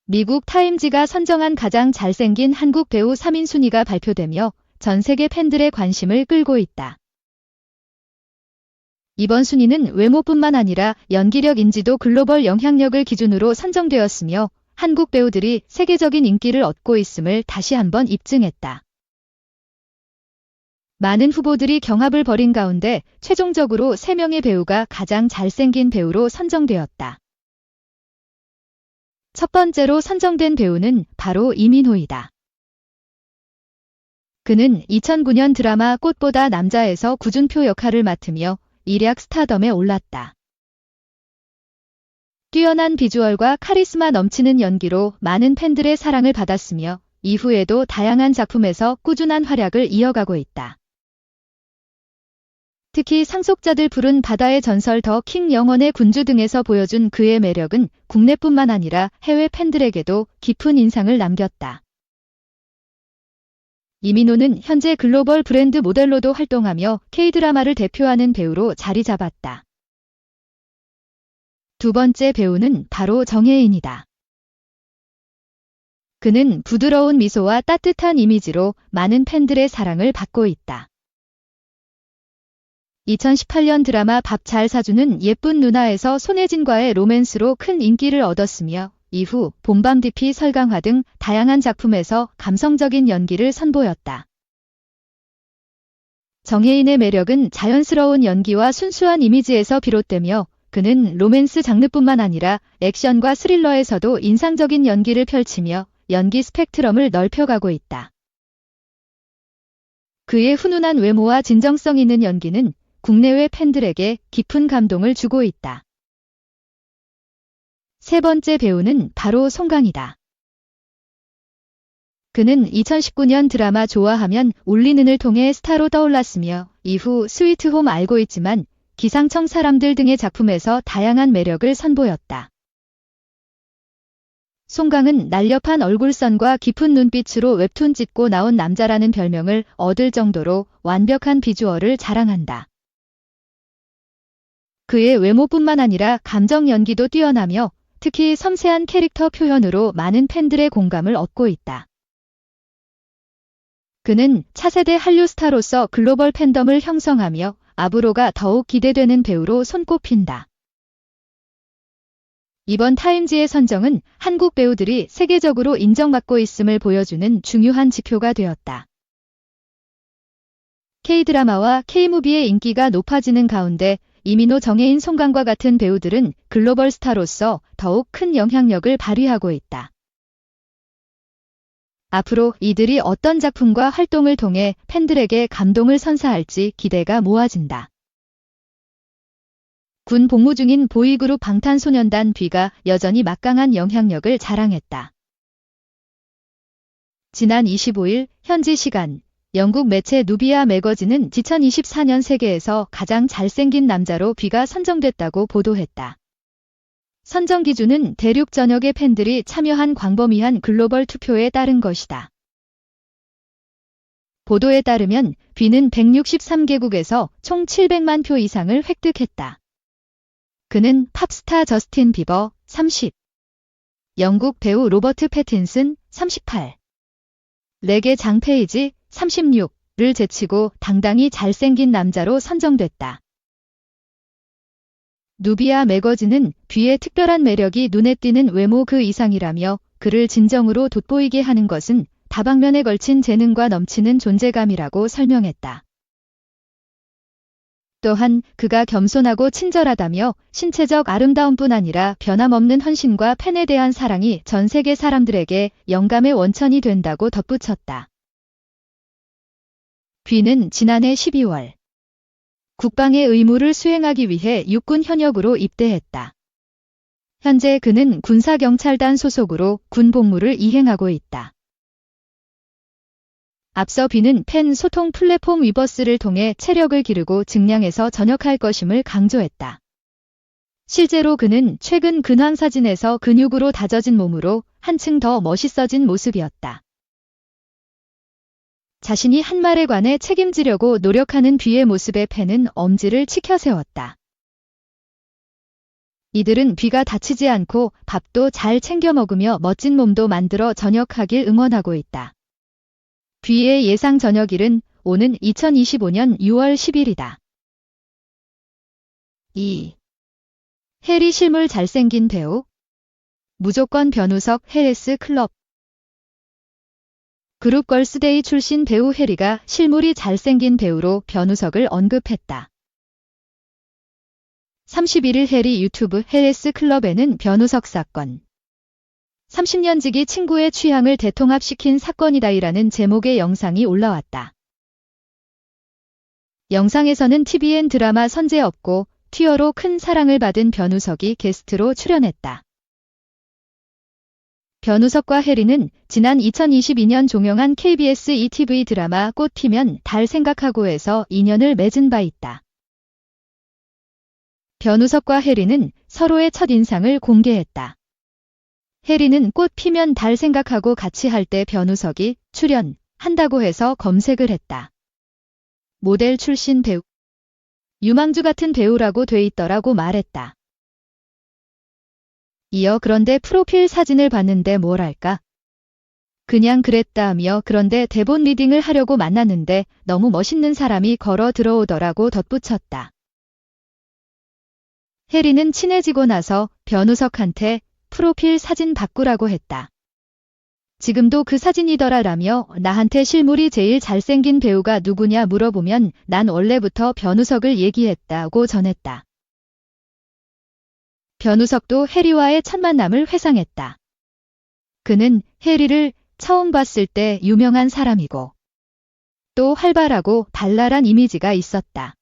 미국 타임지가 선정한 가장 잘생긴 한국 배우 3인 순위가 발표되며 전 세계 팬들의 관심을 끌고 있다. 이번 순위는 외모뿐만 아니라 연기력, 인지도, 글로벌 영향력을 기준으로 선정되었으며 한국 배우들이 세계적인 인기를 얻고 있음을 다시 한번 입증했다. 많은 후보들이 경합을 벌인 가운데 최종적으로 3명의 배우가 가장 잘생긴 배우로 선정되었다. 첫 번째로 선정된 배우는 바로 이민호이다. 그는 2009년 드라마 꽃보다 남자에서 구준표 역할을 맡으며 일약 스타덤에 올랐다. 뛰어난 비주얼과 카리스마 넘치는 연기로 많은 팬들의 사랑을 받았으며 이후에도 다양한 작품에서 꾸준한 활약을 이어가고 있다. 특히 상속자들 푸른 바다의 전설, 더 킹, 영원의 군주 등에서 보여준 그의 매력은 국내뿐만 아니라 해외 팬들에게도 깊은 인상을 남겼다. 이민호는 현재 글로벌 브랜드 모델로도 활동하며 K-드라마를 대표하는 배우로 자리 잡았다. 두 번째 배우는 바로 정혜인이다. 그는 부드러운 미소와 따뜻한 이미지로 많은 팬들의 사랑을 받고 있다. 2018년 드라마 밥 잘 사주는 예쁜 누나에서 손예진과의 로맨스로 큰 인기를 얻었으며 이후 봄밤, DP, 설강화 등 다양한 작품에서 감성적인 연기를 선보였다. 정혜인의 매력은 자연스러운 연기와 순수한 이미지에서 비롯되며 그는 로맨스 장르뿐만 아니라 액션과 스릴러에서도 인상적인 연기를 펼치며 연기 스펙트럼을 넓혀가고 있다. 그의 훈훈한 외모와 진정성 있는 연기는 국내외 팬들에게 깊은 감동을 주고 있다. 세 번째 배우는 바로 송강이다. 그는 2019년 드라마 좋아하면 울리는을 통해 스타로 떠올랐으며 이후 스위트홈, 알고 있지만, 기상청 사람들 등의 작품에서 다양한 매력을 선보였다. 송강은 날렵한 얼굴선과 깊은 눈빛으로 웹툰 찍고 나온 남자라는 별명을 얻을 정도로 완벽한 비주얼을 자랑한다. 그의 외모뿐만 아니라 감정 연기도 뛰어나며 특히 섬세한 캐릭터 표현으로 많은 팬들의 공감을 얻고 있다. 그는 차세대 한류 스타로서 글로벌 팬덤을 형성하며 앞으로가 더욱 기대되는 배우로 손꼽힌다. 이번 타임지의 선정은 한국 배우들이 세계적으로 인정받고 있음을 보여주는 중요한 지표가 되었다. K-드라마와 K-무비의 인기가 높아지는 가운데 이민호, 정혜인, 송강과 같은 배우들은 글로벌 스타로서 더욱 큰 영향력을 발휘하고 있다. 앞으로 이들이 어떤 작품과 활동을 통해 팬들에게 감동을 선사할지 기대가 모아진다. 군 복무 중인 보이그룹 방탄소년단 B가 여전히 막강한 영향력을 자랑했다. 지난 25일 현지 시간 영국 매체 누비아 매거진은 2024년 세계에서 가장 잘생긴 남자로 B가 선정됐다고 보도했다. 선정 기준은 대륙 전역의 팬들이 참여한 광범위한 글로벌 투표에 따른 것이다. 보도에 따르면 B는 163개국에서 총 700만 표 이상을 획득했다. 그는 팝스타 저스틴 비버 30, 영국 배우 로버트 패틴슨 38, 레게 장페이지 36를 제치고 당당히 잘생긴 남자로 선정됐다. 누비아 매거진은 B의 특별한 매력이 눈에 띄는 외모 그 이상이라며 그를 진정으로 돋보이게 하는 것은 다방면에 걸친 재능과 넘치는 존재감이라고 설명했다. 또한 그가 겸손하고 친절하다며 신체적 아름다움뿐 아니라 변함없는 헌신과 팬에 대한 사랑이 전 세계 사람들에게 영감의 원천이 된다고 덧붙였다. B는 지난해 12월 국방의 의무를 수행하기 위해 육군 현역으로 입대했다. 현재 그는 군사경찰단 소속으로 군 복무를 이행하고 있다. 앞서 B는 팬 소통 플랫폼 위버스를 통해 체력을 기르고 증량해서 전역할 것임을 강조했다. 실제로 그는 최근 근황 사진에서 근육으로 다져진 몸으로 한층 더 멋있어진 모습이었다. 자신이 한 말에 관해 책임지려고 노력하는 B의 모습에 팬은 엄지를 치켜세웠다. 이들은 비가 다치지 않고 밥도 잘 챙겨 먹으며 멋진 몸도 만들어 전역하길 응원하고 있다. 비의 예상 전역일은 오는 2025년 6월 10일이다. 2. 해리 실물 잘생긴 배우? 무조건 변우석 해리스 클럽. 그룹 걸스데이 출신 배우 해리가 실물이 잘생긴 배우로 변우석을 언급했다. 31일 해리 유튜브 해리스 클럽에는 변우석 사건. 30년 지기 친구의 취향을 대통합시킨 사건이다이라는 제목의 영상이 올라왔다. 영상에서는 TVN 드라마 선제 없고 튀어로 큰 사랑을 받은 변우석이 게스트로 출연했다. 변우석과 해리는 지난 2022년 종영한 KBS ETV 드라마 꽃 피면 달 생각하고에서 인연을 맺은 바 있다. 변우석과 해리는 서로의 첫인상을 공개했다. 해리는 꽃 피면 달 생각하고 같이 할 때 변우석이 출연한다고 해서 검색을 했다. 모델 출신 배우. 유망주 같은 배우라고 돼 있더라고 말했다. 이어 그런데 프로필 사진을 봤는데 뭐랄까? 그냥 그랬다며 그런데 대본 리딩을 하려고 만났는데 너무 멋있는 사람이 걸어 들어오더라고 덧붙였다. 해리는 친해지고 나서 변우석한테 프로필 사진 바꾸라고 했다. 지금도 그 사진이더라라며 나한테 실물이 제일 잘생긴 배우가 누구냐 물어보면 난 원래부터 변우석을 얘기했다고 전했다. 변우석도 해리와의 첫 만남을 회상했다. 그는 해리를 처음 봤을 때 유명한 사람이고 또 활발하고 발랄한 이미지가 있었다.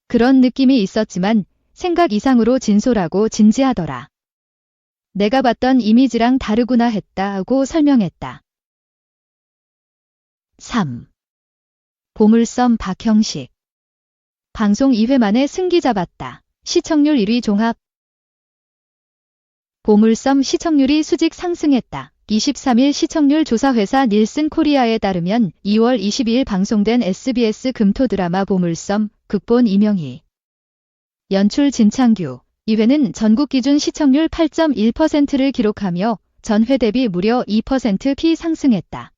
그런 느낌이 있었지만 생각 이상으로 진솔하고 진지하더라. 내가 봤던 이미지랑 다르구나 했다고 설명했다. 3. 보물섬 박형식. 방송 2회 만에 승기 잡았다. 시청률 1위 종합. 보물섬 시청률이 수직 상승했다. 23일 시청률 조사회사 닐슨 코리아에 따르면 2월 22일 방송된 SBS 금토 드라마 보물섬, 극본 이명희, 연출 진창규, 2회는 전국 기준 시청률 8.1%를 기록하며 전회 대비 무려 2% 상승했다.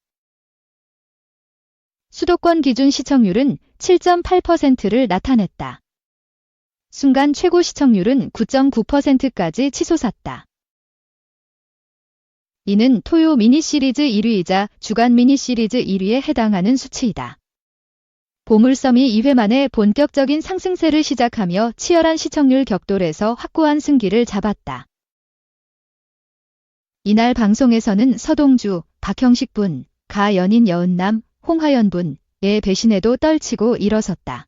수도권 기준 시청률은 7.8%를 나타냈다. 순간 최고 시청률은 9.9%까지 치솟았다. 이는 토요 미니시리즈 1위이자 주간 미니시리즈 1위에 해당하는 수치이다. 보물섬이 2회 만에 본격적인 상승세를 시작하며 치열한 시청률 격돌에서 확고한 승기를 잡았다. 이날 방송에서는 서동주, 박형식 분, 가 연인 여은남, 홍하연 분의 배신에도 떨치고 일어섰다.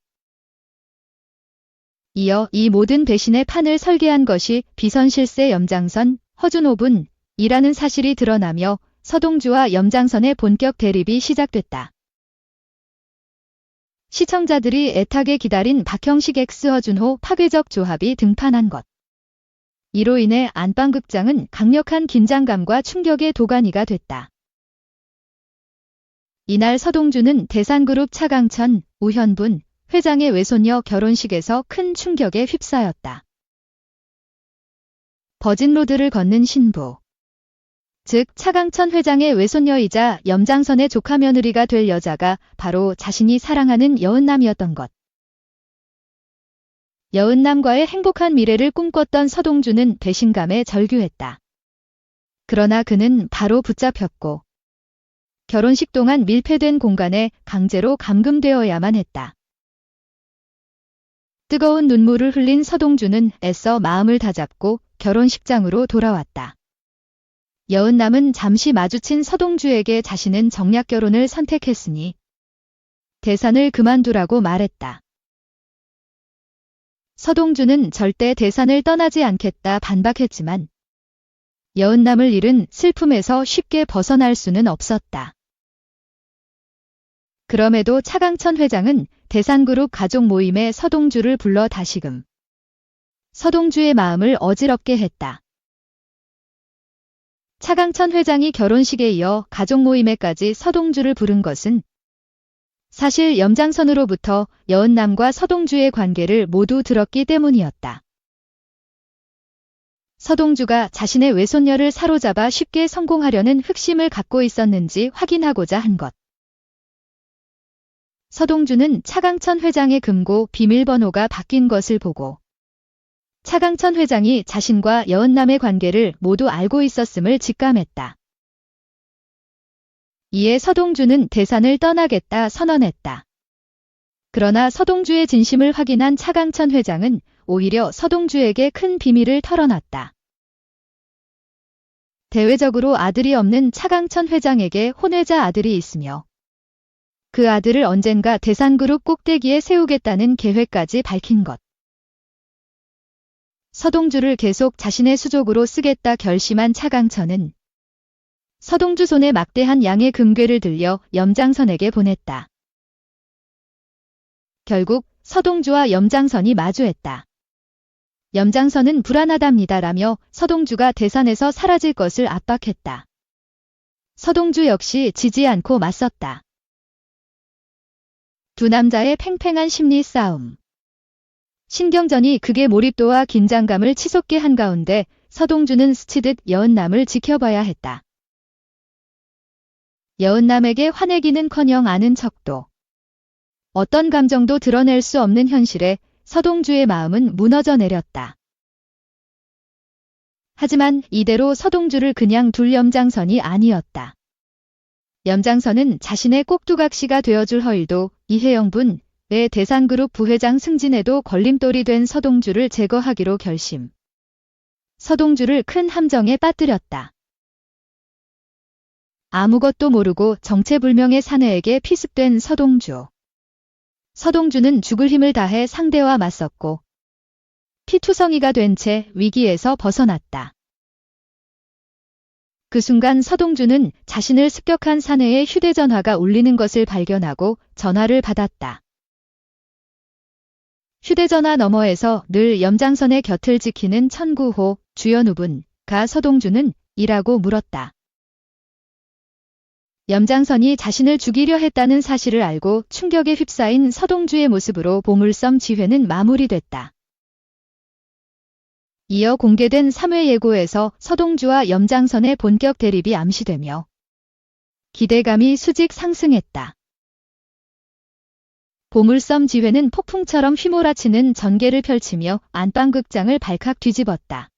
이어 이 모든 배신의 판을 설계한 것이 비선실세 염장선, 허준호 분이라는 사실이 드러나며 서동주와 염장선의 본격 대립이 시작됐다. 시청자들이 애타게 기다린 박형식 x 허준호 파괴적 조합이 등판한 것. 이로 인해 안방극장은 강력한 긴장감과 충격의 도가니가 됐다. 이날 서동주는 대산그룹 차강천, 우현분 회장의 외손녀 결혼식에서 큰 충격에 휩싸였다. 버진로드를 걷는 신부. 즉 차강천 회장의 외손녀이자 염장선의 조카 며느리가 될 여자가 바로 자신이 사랑하는 여은남이었던 것. 여은남과의 행복한 미래를 꿈꿨던 서동주는 배신감에 절규했다. 그러나 그는 바로 붙잡혔고 결혼식 동안 밀폐된 공간에 강제로 감금되어야만 했다. 뜨거운 눈물을 흘린 서동주는 애써 마음을 다잡고 결혼식장으로 돌아왔다. 여은남은 잠시 마주친 서동주에게 자신은 정략 결혼을 선택했으니 대산을 그만두라고 말했다. 서동주는 절대 대산을 떠나지 않겠다 반박했지만 여은남을 잃은 슬픔에서 쉽게 벗어날 수는 없었다. 그럼에도 차강천 회장은 대산그룹 가족 모임에 서동주를 불러 다시금 서동주의 마음을 어지럽게 했다. 차강천 회장이 결혼식에 이어 가족 모임에까지 서동주를 부른 것은 사실 염장선으로부터 여은남과 서동주의 관계를 모두 들었기 때문이었다. 서동주가 자신의 외손녀를 사로잡아 쉽게 성공하려는 흑심을 갖고 있었는지 확인하고자 한 것. 서동주는 차강천 회장의 금고 비밀번호가 바뀐 것을 보고 차강천 회장이 자신과 여은남의 관계를 모두 알고 있었음을 직감했다. 이에 서동주는 대산을 떠나겠다 선언했다. 그러나 서동주의 진심을 확인한 차강천 회장은 오히려 서동주에게 큰 비밀을 털어놨다. 대외적으로 아들이 없는 차강천 회장에게 혼외자 아들이 있으며 그 아들을 언젠가 대산그룹 꼭대기에 세우겠다는 계획까지 밝힌 것. 서동주를 계속 자신의 수족으로 쓰겠다 결심한 차강천은 서동주 손에 막대한 양의 금괴를 들려 염장선에게 보냈다. 결국 서동주와 염장선이 마주했다. 염장선은 불안하답니다라며 서동주가 대산에서 사라질 것을 압박했다. 서동주 역시 지지 않고 맞섰다. 두 남자의 팽팽한 심리 싸움. 신경전이 극의 몰입도와 긴장감을 치솟게 한 가운데 서동주는 스치듯 여은남을 지켜봐야 했다. 여은남에게 화내기는커녕 아는 척도 어떤 감정도 드러낼 수 없는 현실에 서동주의 마음은 무너져 내렸다. 하지만 이대로 서동주를 그냥 둘 염장선이 아니었다. 염장선은 자신의 꼭두각시가 되어줄 허일도 이혜영분의 대산그룹 부회장 승진에도 걸림돌이 된 서동주를 제거하기로 결심. 서동주를 큰 함정에 빠뜨렸다. 아무것도 모르고 정체불명의 사내에게 피습된 서동주. 서동주는 죽을 힘을 다해 상대와 맞섰고 피투성이가 된 채 위기에서 벗어났다. 그 순간 서동주는 자신을 습격한 사내의 휴대전화가 울리는 것을 발견하고 전화를 받았다. 휴대전화 너머에서 늘 염장선의 곁을 지키는 천구호 주연우분가 서동주는 이라고 물었다. 염장선이 자신을 죽이려 했다는 사실을 알고 충격에 휩싸인 서동주의 모습으로 보물섬 지회는 마무리됐다. 이어 공개된 3회 예고에서 서동주와 염장선의 본격 대립이 암시되며 기대감이 수직 상승했다. 보물섬 지회는 폭풍처럼 휘몰아치는 전개를 펼치며 안방극장을 발칵 뒤집었다.